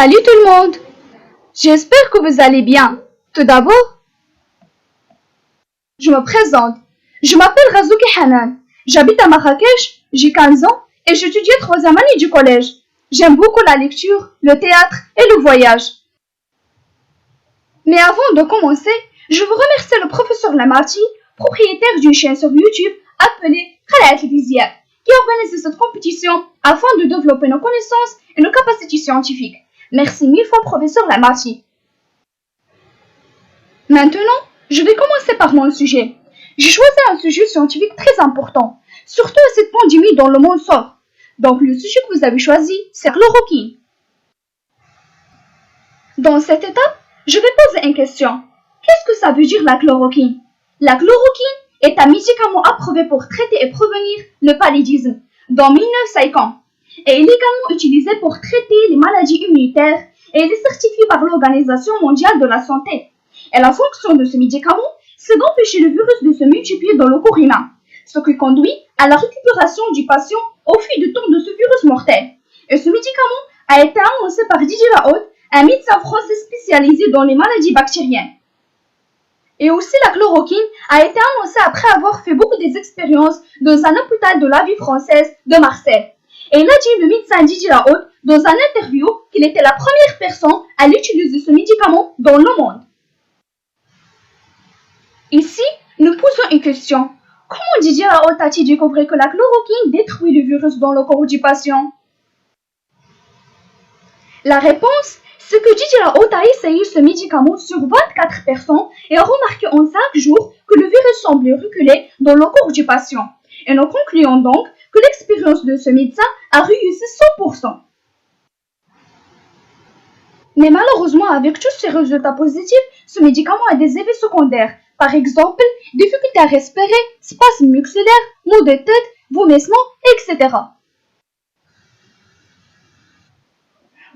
Salut tout le monde! J'espère que vous allez bien. Tout d'abord, je me présente. Je m'appelle Razouki Hanan. J'habite à Marrakech, j'ai 15 ans et j'étudie 3e année du collège. J'aime beaucoup la lecture, le théâtre et le voyage. Mais avant de commencer, je veux remercier le professeur Lamati, propriétaire d'une chaîne sur YouTube appelée Khalat al-Vizier, qui organise cette compétition afin de développer nos connaissances et nos capacités scientifiques. Merci 1000 fois, professeur Lamati. Maintenant, je vais commencer par mon sujet. J'ai choisi un sujet scientifique très important, surtout à cette pandémie dont le monde sort. Donc le sujet que vous avez choisi, c'est la chloroquine. Dans cette étape, je vais poser une question. Qu'est-ce que ça veut dire la chloroquine? La chloroquine est un médicament approuvé pour traiter et prévenir le paludisme dans 1950 et il est également utilisé pour traiter les maladies immunitaires et il est certifié par l'Organisation mondiale de la santé. Et la fonction de ce médicament, c'est d'empêcher le virus de se multiplier dans le corps humain, ce qui conduit à la récupération du patient au fil du temps de ce virus mortel. Et ce médicament a été annoncé par Didier Lahaut, un médecin français spécialisé dans les maladies bactériennes. Et aussi la chloroquine a été annoncée après avoir fait beaucoup d'expériences dans un hôpital de la ville française de Marseille. Et il a dit le médecin Didier Lahaut dans un interview qu'il était la première personne à l'utiliser ce médicament dans le monde. Ici, nous posons une question. Comment Didier Lahaut a-t-il découvert que la chloroquine détruit le virus dans le corps du patient? La réponse, c'est que Didier Lahaut a essayé ce médicament sur 24 personnes et a remarqué en 5 jours que le virus semblait reculer dans le corps du patient. Et nous concluons donc que l'expérience de ce médecin a réussi 100%. Mais malheureusement, avec tous ces résultats positifs, ce médicament a des effets secondaires. Par exemple, difficulté à respirer, spasmes musculaires, maux de tête, vomissements, etc.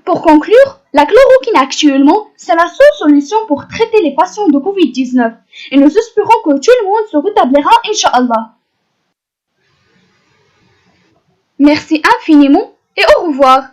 Pour conclure, la chloroquine actuellement, c'est la seule solution pour traiter les patients de Covid-19 et nous espérons que tout le monde se rétablira, Inch'Allah. Merci infiniment et au revoir.